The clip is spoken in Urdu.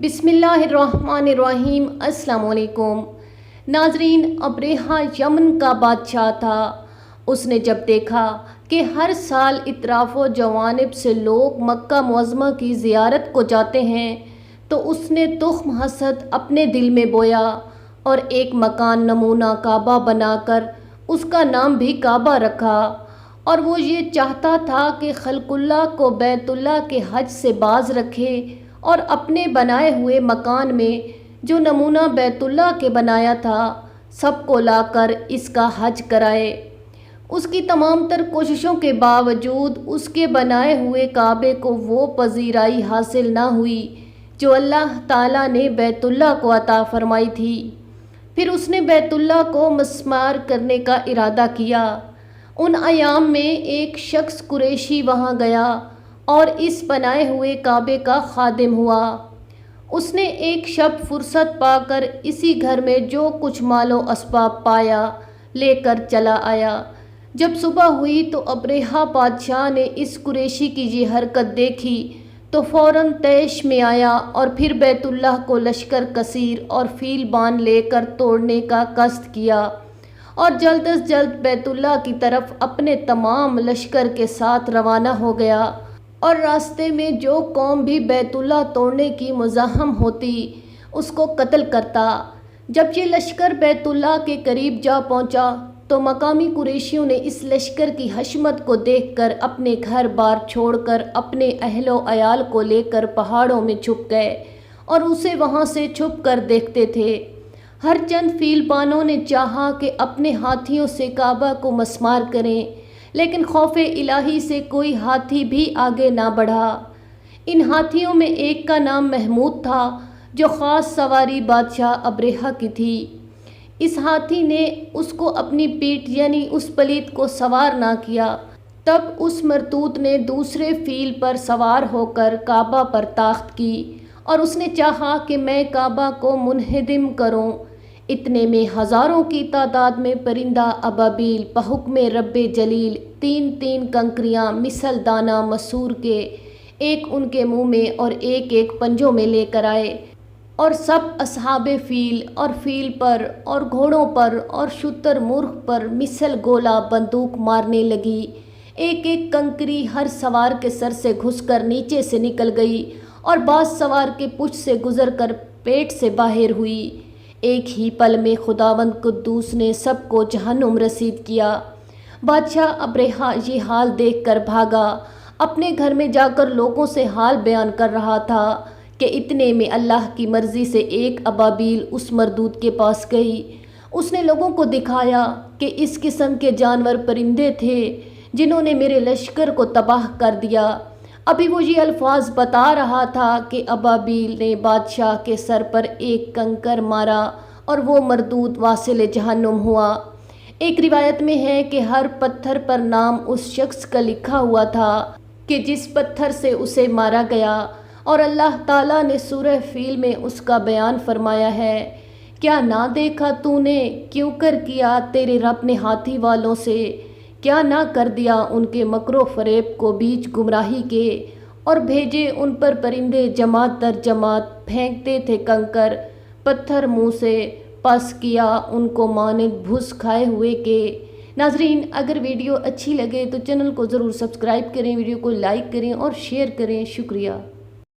بسم اللہ الرحمن الرحیم۔ السلام علیکم ناظرین، ابرہہ یمن کا بادشاہ تھا۔ اس نے جب دیکھا کہ ہر سال اطراف و جوانب سے لوگ مکہ معظمہ کی زیارت کو جاتے ہیں تو اس نے تخم حسد اپنے دل میں بویا اور ایک مکان نمونہ کعبہ بنا کر اس کا نام بھی کعبہ رکھا، اور وہ یہ چاہتا تھا کہ خلق اللہ کو بیت اللہ کے حج سے باز رکھے اور اپنے بنائے ہوئے مکان میں جو نمونہ بیت اللہ کے بنایا تھا سب کو لا کر اس کا حج کرائے۔ اس کی تمام تر کوششوں کے باوجود اس کے بنائے ہوئے کعبے کو وہ پذیرائی حاصل نہ ہوئی جو اللہ تعالیٰ نے بیت اللہ کو عطا فرمائی تھی۔ پھر اس نے بیت اللہ کو مسمار کرنے کا ارادہ کیا۔ ان ایام میں ایک شخص قریشی وہاں گیا اور اس بنائے ہوئے کعبے کا خادم ہوا۔ اس نے ایک شب فرصت پا کر اسی گھر میں جو کچھ مال و اسباب پایا لے کر چلا آیا۔ جب صبح ہوئی تو ابرہہ بادشاہ نے اس قریشی کی یہ حرکت دیکھی تو فوراً طیش میں آیا اور پھر بیت اللہ کو لشکر کثیر اور فیل بان لے کر توڑنے کا قصد کیا، اور جلد از جلد بیت اللہ کی طرف اپنے تمام لشکر کے ساتھ روانہ ہو گیا، اور راستے میں جو قوم بھی بیت اللہ توڑنے کی مزاحم ہوتی اس کو قتل کرتا۔ جب یہ لشکر بیت اللہ کے قریب جا پہنچا تو مقامی قریشیوں نے اس لشکر کی حشمت کو دیکھ کر اپنے گھر بار چھوڑ کر اپنے اہل و عیال کو لے کر پہاڑوں میں چھپ گئے اور اسے وہاں سے چھپ کر دیکھتے تھے۔ ہر چند فیل بانوں نے چاہا کہ اپنے ہاتھیوں سے کعبہ کو مسمار کریں، لیکن خوف الہی سے کوئی ہاتھی بھی آگے نہ بڑھا۔ ان ہاتھیوں میں ایک کا نام محمود تھا جو خاص سواری بادشاہ ابرہہ کی تھی۔ اس ہاتھی نے اس کو اپنی پیٹھ یعنی اس پلیت کو سوار نہ کیا۔ تب اس مرتوت نے دوسرے فیل پر سوار ہو کر کعبہ پر تاخت کی اور اس نے چاہا کہ میں کعبہ کو منہدم کروں۔ اتنے میں ہزاروں کی تعداد میں پرندہ ابابیل بحکم رب جلیل تین تین کنکریاں مثل دانہ مسور کے ایک ان کے منہ میں اور ایک ایک پنجوں میں لے کر آئے، اور سب اصحاب فیل اور فیل پر اور گھوڑوں پر اور شتر مرغ پر مثل گولا بندوق مارنے لگی۔ ایک ایک کنکری ہر سوار کے سر سے گھس کر نیچے سے نکل گئی اور بعض سوار کے پشت سے گزر کر پیٹ سے باہر ہوئی۔ ایک ہی پل میں خداوند قدوس نے سب کو جہنم رسید کیا۔ بادشاہ ابرہہ یہ حال دیکھ کر بھاگا۔ اپنے گھر میں جا کر لوگوں سے حال بیان کر رہا تھا کہ اتنے میں اللہ کی مرضی سے ایک ابابیل اس مردود کے پاس گئی۔ اس نے لوگوں کو دکھایا کہ اس قسم کے جانور پرندے تھے جنہوں نے میرے لشکر کو تباہ کر دیا۔ ابھی وہ یہ الفاظ بتا رہا تھا کہ ابابیل نے بادشاہ کے سر پر ایک کنکر مارا اور وہ مردود واصل جہنم ہوا۔ ایک روایت میں ہے کہ ہر پتھر پر نام اس شخص کا لکھا ہوا تھا کہ جس پتھر سے اسے مارا گیا، اور اللہ تعالیٰ نے سورہ فیل میں اس کا بیان فرمایا ہے، کیا نہ دیکھا تو نے کیوں کر کیا تیرے رب نے ہاتھی والوں سے، کیا نہ کر دیا ان کے مکر و فریب کو بیچ گمراہی کے، اور بھیجے ان پر پرندے جماعت در جماعت پھینکتے تھے کنکر پتھر منہ سے، پس کیا ان کو مانند بھس کھائے ہوئے کے۔ ناظرین، اگر ویڈیو اچھی لگے تو چینل کو ضرور سبسکرائب کریں، ویڈیو کو لائک کریں اور شیئر کریں۔ شکریہ۔